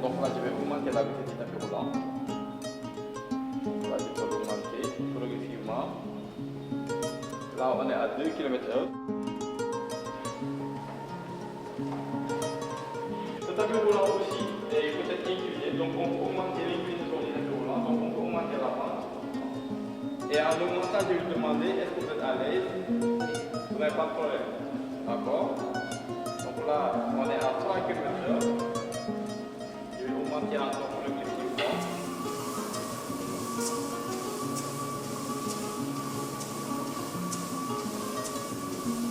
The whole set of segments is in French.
Donc là, je vais augmenter la vitesse du tapis roulant. Là, je peux l'augmenter progressivement. Là, on est à 2 km/h. Le tapis roulant aussi est peut-être incliné, donc on peut augmenter l'inclinaison du tapis roulant, donc on peut augmenter la pente. Et en augmentant, je vais lui demander est-ce que vous êtes à l'aise? Vous n'avez pas de problème. D'accord? Donc là, on est à 3 km/h. Je vais augmenter encore progressivement.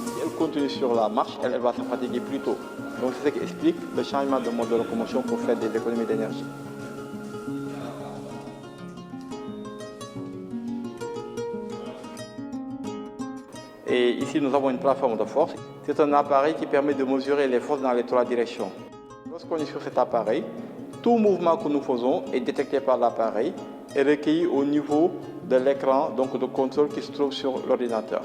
Si elle continue sur la marche, elle va se fatiguer plus tôt. Donc c'est ce qui explique le changement de mode de locomotion pour faire des économies d'énergie. Et ici, nous avons une plateforme de force. C'est un appareil qui permet de mesurer les forces dans les trois directions. Lorsqu'on est sur cet appareil, tout mouvement que nous faisons est détecté par l'appareil et recueilli au niveau de l'écran de contrôle qui se trouve sur l'ordinateur.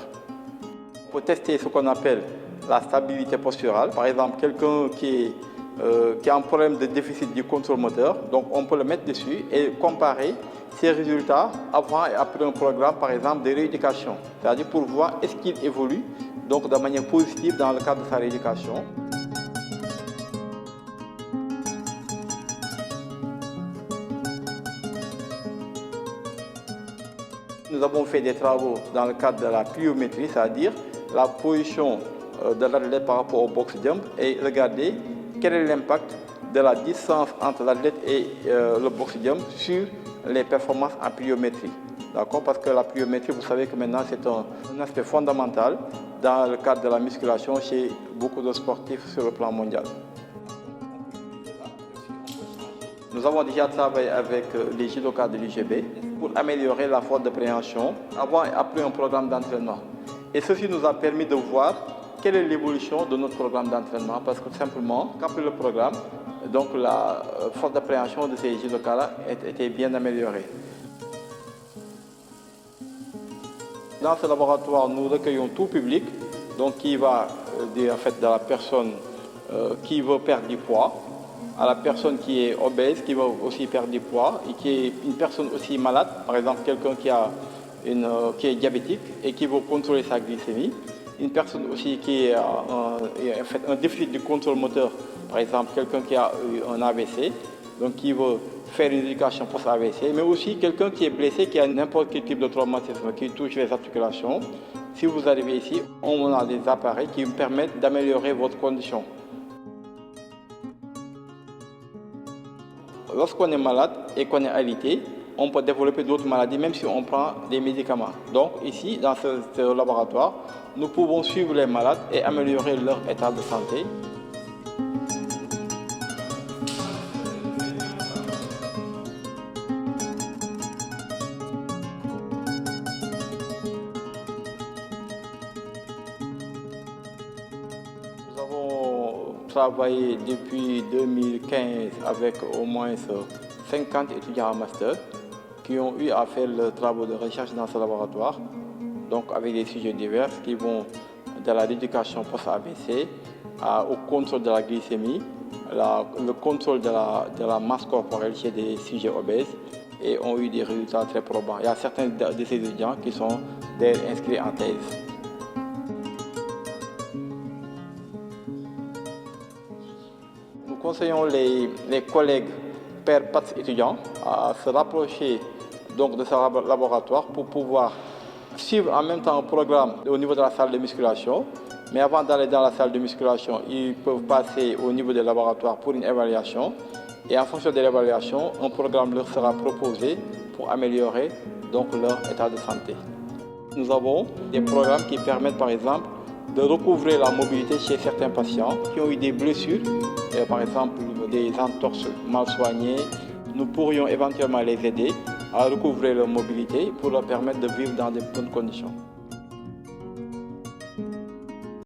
On peut tester ce qu'on appelle la stabilité posturale. Par exemple, quelqu'un qui a un problème de déficit du contrôle moteur, donc on peut le mettre dessus et comparer ses résultats avant et après un programme, par exemple, de rééducation. C'est-à-dire pour voir est-ce qu'il évolue donc de manière positive dans le cadre de sa rééducation. Nous avons fait des travaux dans le cadre de la pliométrie, c'est-à-dire la position de l'athlète par rapport au box jump et regarder quel est l'impact de la distance entre l'athlète et le box jump sur les performances en pliométrie. D'accord? Parce que la pliométrie, vous savez que maintenant c'est un aspect fondamental dans le cadre de la musculation chez beaucoup de sportifs sur le plan mondial. Nous avons déjà travaillé avec les judokas de l'UGB pour améliorer la force de préhension avant et après un programme d'entraînement. Et ceci nous a permis de voir quelle est l'évolution de notre programme d'entraînement parce que simplement, qu'après le programme, donc la force d'appréhension de ces judokas-là était bien améliorée. Dans ce laboratoire, nous recueillons tout public, donc qui va en fait, de la personne qui veut perdre du poids, à la personne qui est obèse, qui veut aussi perdre du poids, et qui est une personne aussi malade, par exemple quelqu'un qui est diabétique et qui veut contrôler sa glycémie, une personne aussi qui a en fait, un déficit du contrôle moteur, par exemple quelqu'un qui a eu un AVC, donc qui veut faire une éducation post-AVC, mais aussi quelqu'un qui est blessé, qui a n'importe quel type de traumatisme qui touche les articulations. Si vous arrivez ici, on a des appareils qui vous permettent d'améliorer votre condition. Lorsqu'on est malade et qu'on est alité, on peut développer d'autres maladies même si on prend des médicaments. Donc ici, dans ce laboratoire, nous pouvons suivre les malades et améliorer leur état de santé. Nous avons travaillé depuis 2015 avec au moins 50 étudiants en master qui ont eu à faire le travail de recherche dans ce laboratoire, donc avec des sujets divers qui vont de la rééducation post-AVC au contrôle de la glycémie, le contrôle de la masse corporelle chez des sujets obèses et ont eu des résultats très probants. Il y a certains de ces étudiants qui sont inscrits en thèse. Nous conseillons les collègues pairs PATS étudiants à se rapprocher donc de ce laboratoire pour pouvoir suivre en même temps un programme au niveau de la salle de musculation. Mais avant d'aller dans la salle de musculation, ils peuvent passer au niveau des laboratoires pour une évaluation. Et en fonction de l'évaluation, un programme leur sera proposé pour améliorer donc leur état de santé. Nous avons des programmes qui permettent par exemple de recouvrer la mobilité chez certains patients qui ont eu des blessures, par exemple des entorses mal soignées. Nous pourrions éventuellement les aider à recouvrer leur mobilité pour leur permettre de vivre dans de bonnes conditions.